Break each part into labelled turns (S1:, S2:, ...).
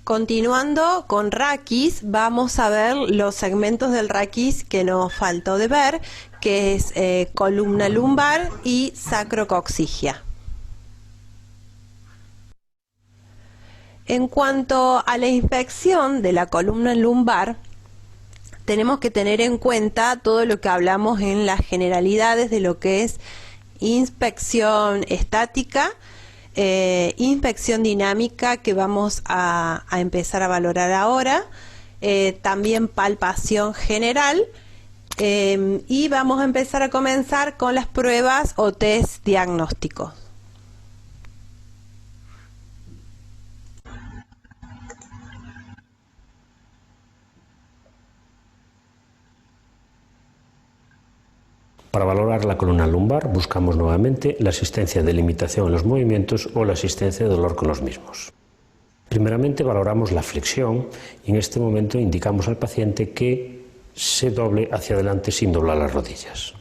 S1: Continuando con raquis, vamos a ver los segmentos del raquis que nos faltó de ver, que es columna lumbar y sacrocoxigia. En cuanto a la inspección de la columna lumbar, tenemos que tener en cuenta todo lo que hablamos en las generalidades de lo que es inspección estática, inspección dinámica, que vamos a empezar a valorar ahora, también palpación general, y vamos a empezar a comenzar con las pruebas o test diagnósticos.
S2: Para valorar la columna lumbar buscamos nuevamente la existencia de limitación en los movimientos o la existencia de dolor con los mismos. Primeramente valoramos la flexión y en este momento indicamos al paciente que se doble hacia adelante sin doblar las rodillas.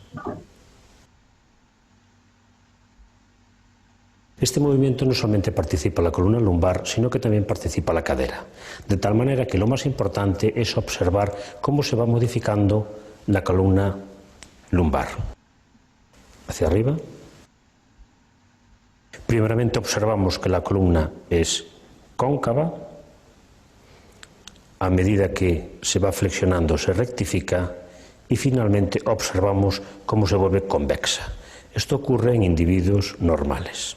S2: Este movimiento no solamente participa la columna lumbar, sino que también participa la cadera, de tal manera que lo más importante es observar cómo se va modificando la columna lumbar. Hacia arriba. Primeramente observamos que la columna es cóncava. A medida que se va flexionando se rectifica y finalmente observamos cómo se vuelve convexa. Esto ocurre en individuos normales.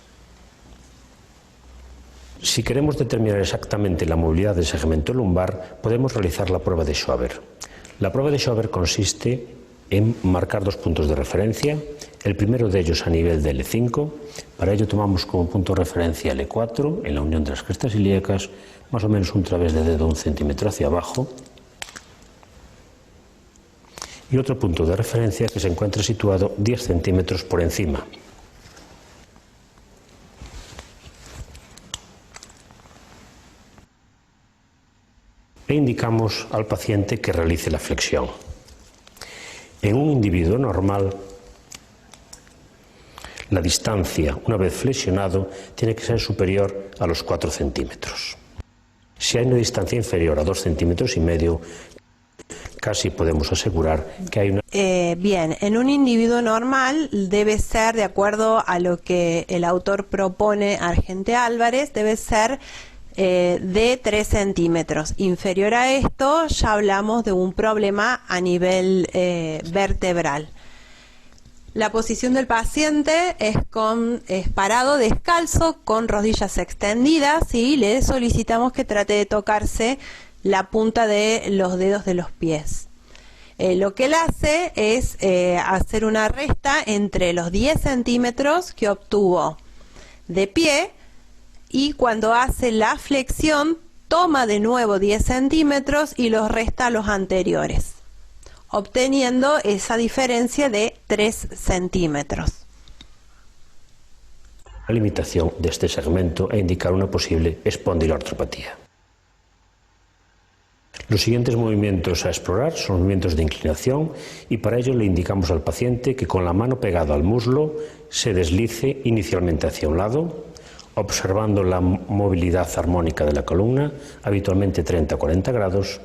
S2: Si queremos determinar exactamente la movilidad del segmento lumbar, podemos realizar la prueba de Schober. La prueba de Schober consiste en marcar dos puntos de referencia, el primero de ellos a nivel de L5, para ello tomamos como punto de referencia L4, en la unión de las crestas ilíacas, más o menos un través de dedo 1 centímetro hacia abajo, y otro punto de referencia que se encuentra situado 10 centímetros por encima. E indicamos al paciente que realice la flexión. En un individuo normal, la distancia, una vez flexionado, tiene que ser superior a los 4 centímetros. Si hay una distancia inferior a 2 centímetros y medio, casi podemos asegurar que hay una...
S1: Bien, en un individuo normal debe ser, de acuerdo a lo que el autor propone, Argente Álvarez, debe ser de 3 centímetros. Inferior a esto ya hablamos de un problema a nivel vertebral. La posición del paciente es parado descalzo con rodillas extendidas y le solicitamos que trate de tocarse la punta de los dedos de los pies. Lo que él hace es hacer una resta entre los 10 centímetros que obtuvo de pie, y cuando hace la flexión toma de nuevo 10 centímetros y los resta a los anteriores, obteniendo esa diferencia de 3 centímetros.
S2: La limitación de este segmento e indicar una posible espondiloartropatía. Los siguientes movimientos a explorar son movimientos de inclinación y para ello le indicamos al paciente que con la mano pegada al muslo se deslice inicialmente hacia un lado, observando la movilidad armónica de la columna, habitualmente 30 a 40 grados,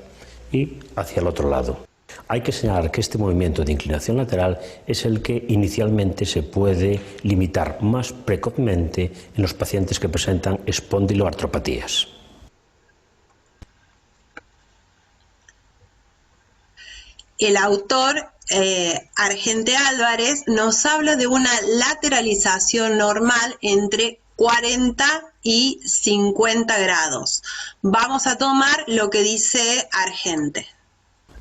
S2: y hacia el otro lado. Hay que señalar que este movimiento de inclinación lateral es el que inicialmente se puede limitar más precozmente en los pacientes que presentan espondiloartropatías.
S1: El autor, Argente Álvarez, nos habla de una lateralización normal entre 40 y 50 grados. Vamos a tomar lo que dice Argente.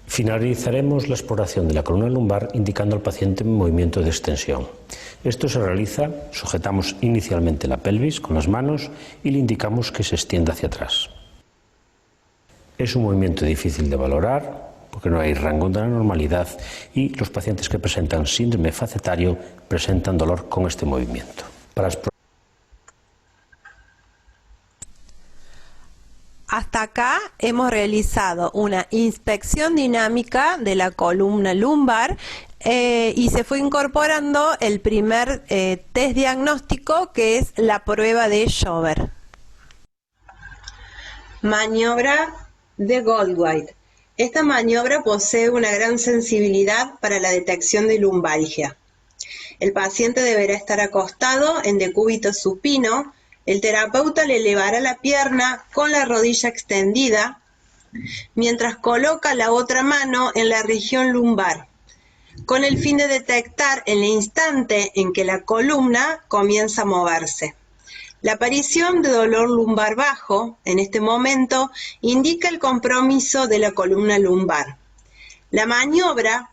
S2: Finalizaremos la exploración de la columna lumbar indicando al paciente un movimiento de extensión. Esto se realiza, sujetamos inicialmente la pelvis con las manos y le indicamos que se extienda hacia atrás. Es un movimiento difícil de valorar porque no hay rango de la normalidad y los pacientes que presentan síndrome facetario presentan dolor con este movimiento.
S1: Hasta acá hemos realizado una inspección dinámica de la columna lumbar y se fue incorporando el primer test diagnóstico, que es la prueba de Schober. Maniobra de Goldwhite. Esta maniobra posee una gran sensibilidad para la detección de lumbalgia. El paciente deberá estar acostado en decúbito supino. El terapeuta le elevará la pierna con la rodilla extendida mientras coloca la otra mano en la región lumbar, con el fin de detectar el instante en que la columna comienza a moverse. La aparición de dolor lumbar bajo, en este momento, indica el compromiso de la columna lumbar. La maniobra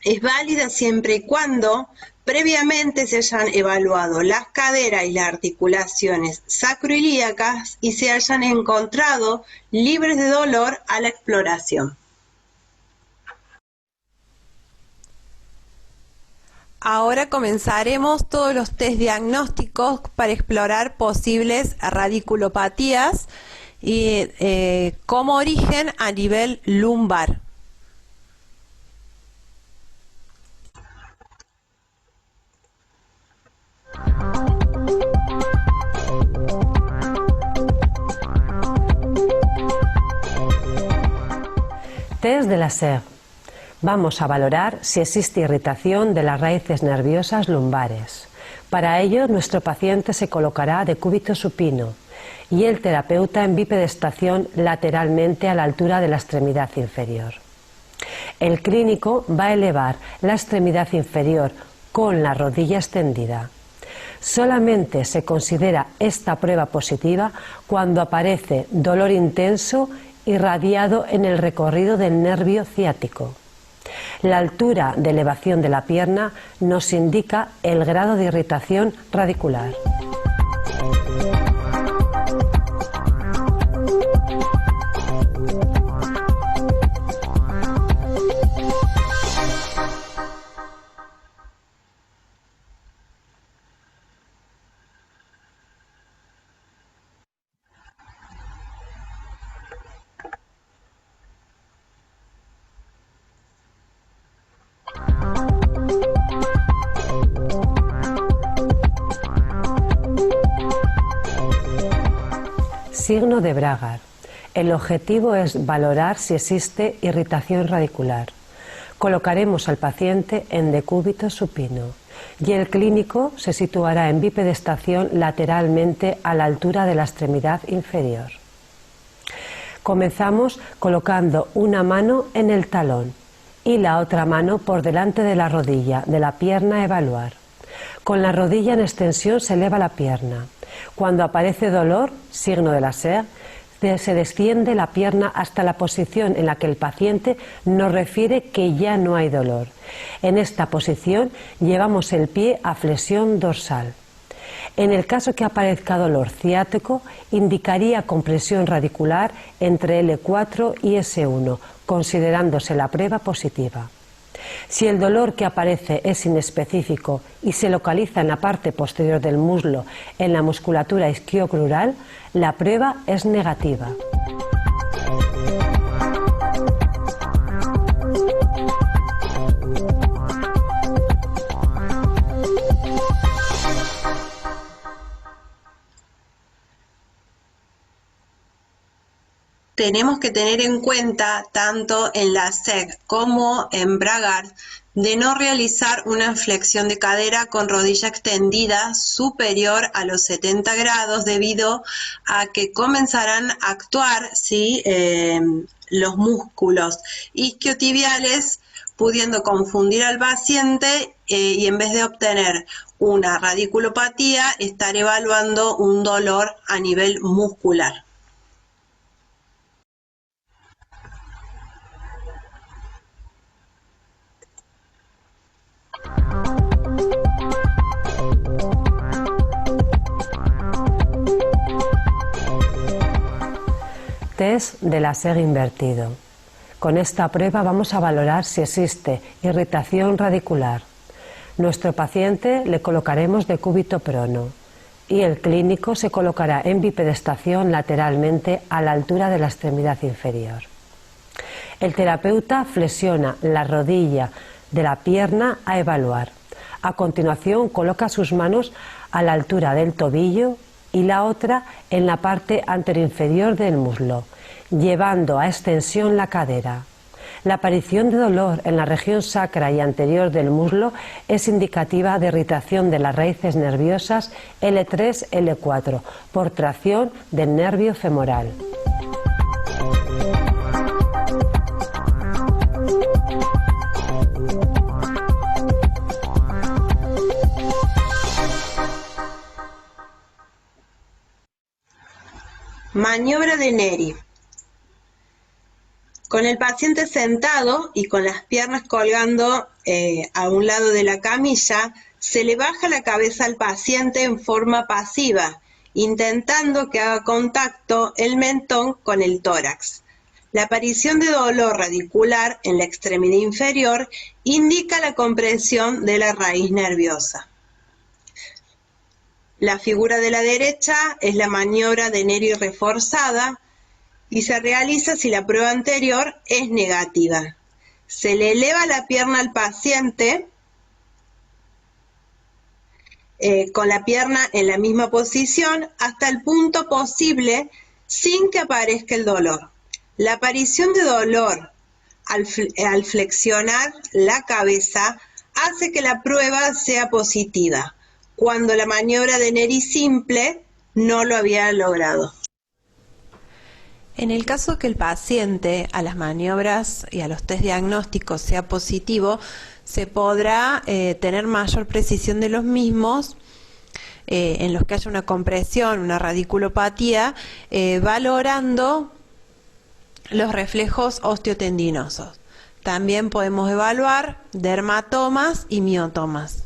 S1: es válida siempre y cuando previamente se hayan evaluado las caderas y las articulaciones sacroilíacas y se hayan encontrado libres de dolor a la exploración. Ahora comenzaremos todos los test diagnósticos para explorar posibles radiculopatías y como origen a nivel lumbar.
S3: Test de Laser. Vamos a valorar si existe irritación de las raíces nerviosas lumbares. Para ello, nuestro paciente se colocará de decúbito supino y el terapeuta en bipedestación lateralmente a la altura de la extremidad inferior. El clínico va a elevar la extremidad inferior con la rodilla extendida. Solamente se considera esta prueba positiva cuando aparece dolor intenso irradiado en el recorrido del nervio ciático. La altura de elevación de la pierna nos indica el grado de irritación radicular. Signo de Bragard. El objetivo es valorar si existe irritación radicular. Colocaremos al paciente en decúbito supino y el clínico se situará en bipedestación lateralmente a la altura de la extremidad inferior. Comenzamos colocando una mano en el talón y la otra mano por delante de la rodilla de la pierna a evaluar. Con la rodilla en extensión se eleva la pierna. Cuando aparece dolor, signo de Laser, se desciende la pierna hasta la posición en la que el paciente nos refiere que ya no hay dolor. En esta posición llevamos el pie a flexión dorsal. En el caso que aparezca dolor ciático, indicaría compresión radicular entre L4 y S1, considerándose la prueba positiva. Si el dolor que aparece es inespecífico y se localiza en la parte posterior del muslo, en la musculatura isquiocrural, la prueba es negativa.
S1: Tenemos que tener en cuenta, tanto en la SEG como en Bragard, de no realizar una flexión de cadera con rodilla extendida superior a los 70 grados debido a que comenzarán a actuar los músculos isquiotibiales, pudiendo confundir al paciente y en vez de obtener una radiculopatía, estar evaluando un dolor a nivel muscular.
S3: Test de Laser invertido. Con esta prueba vamos a valorar si existe irritación radicular. Nuestro paciente le colocaremos decúbito prono y el clínico se colocará en bipedestación lateralmente a la altura de la extremidad inferior. El terapeuta flexiona la rodilla de la pierna a evaluar. A continuación coloca sus manos a la altura del tobillo y la otra en la parte anteroinferior del muslo, llevando a extensión la cadera. La aparición de dolor en la región sacra y anterior del muslo es indicativa de irritación de las raíces nerviosas L3, L4, por tracción del nervio femoral.
S1: Maniobra de Neri. Con el paciente sentado y con las piernas colgando a un lado de la camilla, se le baja la cabeza al paciente en forma pasiva, intentando que haga contacto el mentón con el tórax. La aparición de dolor radicular en la extremidad inferior indica la compresión de la raíz nerviosa. La figura de la derecha es la maniobra de Neri reforzada y se realiza si la prueba anterior es negativa. Se le eleva la pierna al paciente con la pierna en la misma posición hasta el punto posible sin que aparezca el dolor. La aparición de dolor al flexionar la cabeza hace que la prueba sea positiva, cuando la maniobra de Neri simple no lo había logrado. En el caso que el paciente a las maniobras y a los test diagnósticos sea positivo, se podrá tener mayor precisión de los mismos en los que haya una compresión, una radiculopatía, valorando los reflejos osteotendinosos. También podemos evaluar dermatomas y miotomas.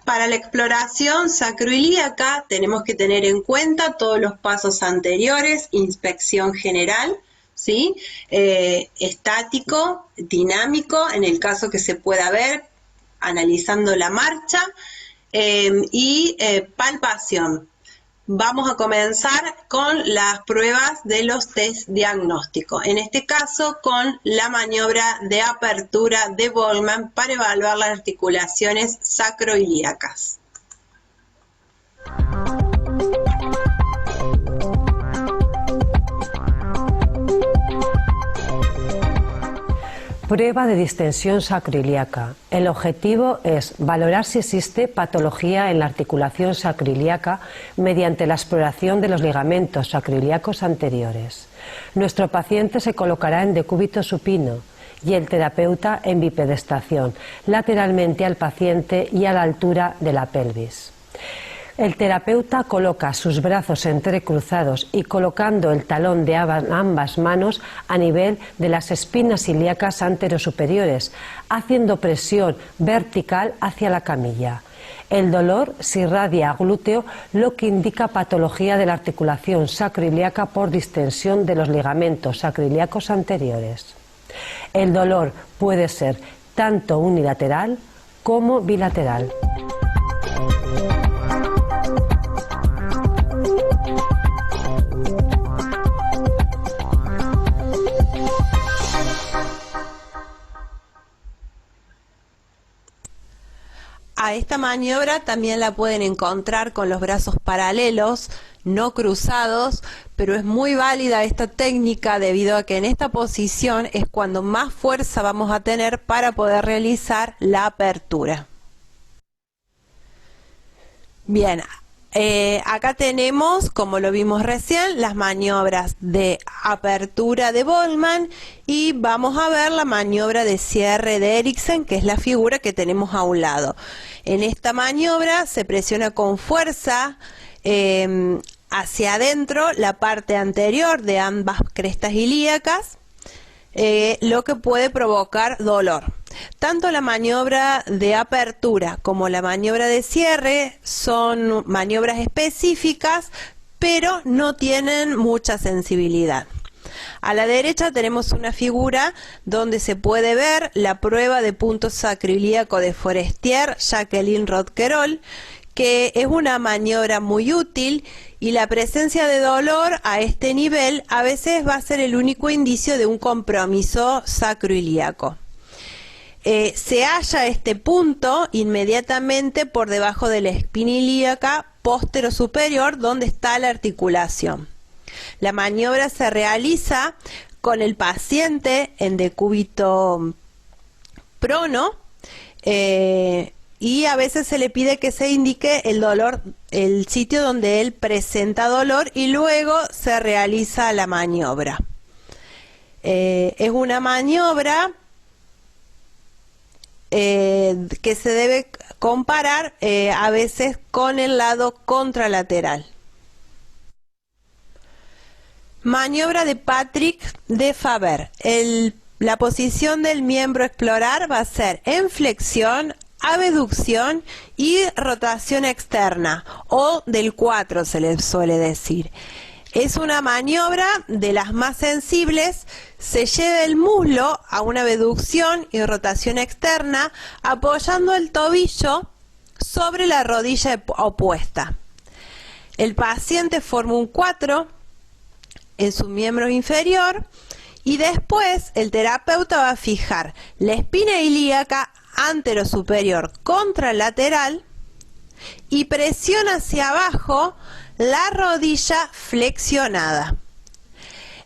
S1: Para la exploración sacroilíaca tenemos que tener en cuenta todos los pasos anteriores: inspección general, ¿sí? Estático, dinámico, en el caso que se pueda ver, analizando la marcha, y palpación. Vamos a comenzar con las pruebas de los test diagnósticos, en este caso con la maniobra de apertura de Volkmann para evaluar las articulaciones sacroilíacas.
S3: Prueba de distensión sacroilíaca. El objetivo es valorar si existe patología en la articulación sacroilíaca mediante la exploración de los ligamentos sacroilíacos anteriores. Nuestro paciente se colocará en decúbito supino y el terapeuta en bipedestación, lateralmente al paciente y a la altura de la pelvis. El terapeuta coloca sus brazos entrecruzados y colocando el talón de ambas manos a nivel de las espinas ilíacas anterosuperiores, haciendo presión vertical hacia la camilla. El dolor se irradia a glúteo, lo que indica patología de la articulación sacroilíaca por distensión de los ligamentos sacroilíacos anteriores. El dolor puede ser tanto unilateral como bilateral.
S1: A esta maniobra también la pueden encontrar con los brazos paralelos, no cruzados, pero es muy válida esta técnica debido a que en esta posición es cuando más fuerza vamos a tener para poder realizar la apertura. Bien, acá tenemos, como lo vimos recién, las maniobras de apertura de Volkmann y vamos a ver la maniobra de cierre de Eriksen, que es la figura que tenemos a un lado. En esta maniobra se presiona con fuerza hacia adentro la parte anterior de ambas crestas ilíacas, lo que puede provocar dolor. Tanto la maniobra de apertura como la maniobra de cierre son maniobras específicas, pero no tienen mucha sensibilidad. A la derecha tenemos una figura donde se puede ver la prueba de punto sacroilíaco de Forestier, Jacqueline Rodquerol, que es una maniobra muy útil, y la presencia de dolor a este nivel a veces va a ser el único indicio de un compromiso sacroilíaco. se halla este punto inmediatamente por debajo de la espina ilíaca posterior-superior, donde está la articulación. La maniobra se realiza con el paciente en decúbito prono, y a veces se le pide que se indique el sitio donde él presenta dolor, y luego se realiza la maniobra. Es una maniobra que se debe comparar a veces con el lado contralateral. Maniobra de Patrick de Faber. La posición del miembro a explorar va a ser en flexión, abducción y rotación externa, o del 4 se le suele decir. Es una maniobra de las más sensibles. Se lleva el muslo a una abducción y rotación externa, apoyando el tobillo sobre la rodilla opuesta. El paciente forma un 4 en su miembro inferior, y después el terapeuta va a fijar la espina ilíaca anterosuperior contralateral y presiona hacia abajo la rodilla flexionada.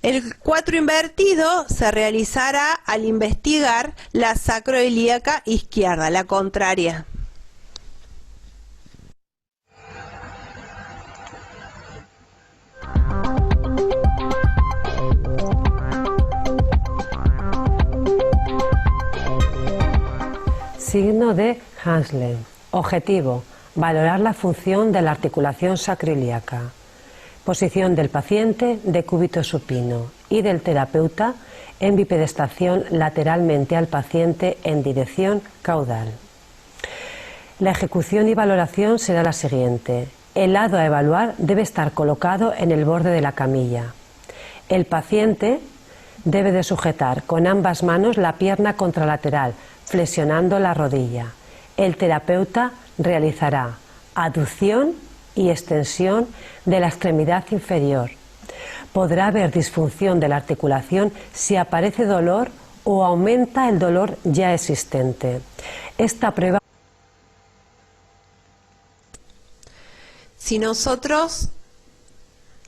S1: El 4 invertido se realizará al investigar la sacroilíaca izquierda, la contraria.
S3: Signo de Hanslen. Objetivo: valorar la función de la articulación sacroiliaca. Posición del paciente: decúbito supino, y del terapeuta en bipedestación lateralmente al paciente en dirección caudal. La ejecución y valoración será la siguiente. El lado a evaluar debe estar colocado en el borde de la camilla. El paciente debe de sujetar con ambas manos la pierna contralateral, flexionando la rodilla. El terapeuta realizará aducción y extensión de la extremidad inferior. Podrá haber disfunción de la articulación si aparece dolor o aumenta el dolor ya existente. Esta prueba.
S1: Si nosotros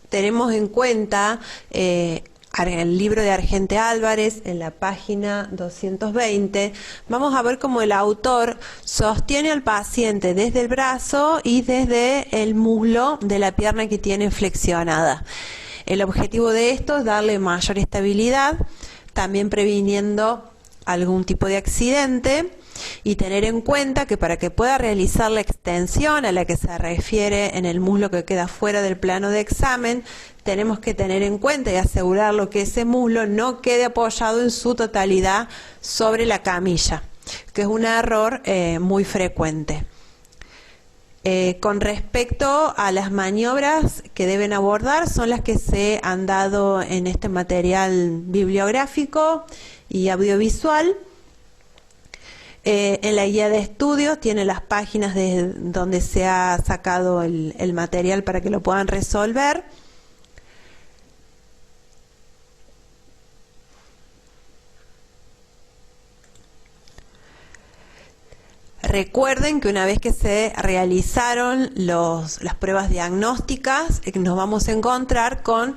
S1: tenemos en cuenta el libro de Argente Álvarez, en la página 220, vamos a ver cómo el autor sostiene al paciente desde el brazo y desde el muslo de la pierna que tiene flexionada. El objetivo de esto es darle mayor estabilidad, también previniendo algún tipo de accidente, y tener en cuenta que para que pueda realizar la extensión a la que se refiere en el muslo que queda fuera del plano de examen, tenemos que tener en cuenta y asegurarlo que ese muslo no quede apoyado en su totalidad sobre la camilla, que es un error muy frecuente. Con respecto a las maniobras que deben abordar, son las que se han dado en este material bibliográfico y audiovisual. En la guía de estudios tiene las páginas de donde se ha sacado el material para que lo puedan resolver. Recuerden que una vez que se realizaron las pruebas diagnósticas, nos vamos a encontrar con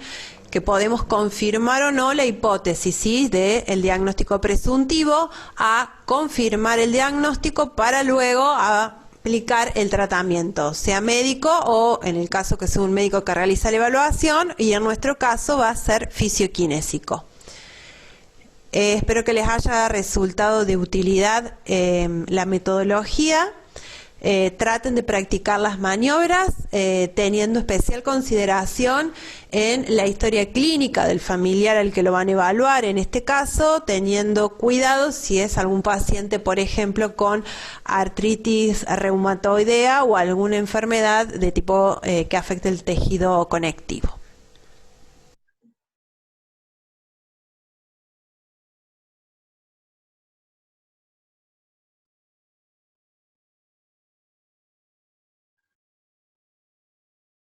S1: que podemos confirmar o no la hipótesis, ¿sí?, del diagnóstico presuntivo, a confirmar el diagnóstico para luego aplicar el tratamiento, sea médico o, en el caso que sea un médico que realiza la evaluación, y en nuestro caso va a ser fisioquinésico. Espero que les haya resultado de utilidad la metodología. Traten de practicar las maniobras teniendo especial consideración en la historia clínica del familiar al que lo van a evaluar, en este caso teniendo cuidado si es algún paciente, por ejemplo, con artritis reumatoidea o alguna enfermedad de tipo que afecte el tejido conectivo.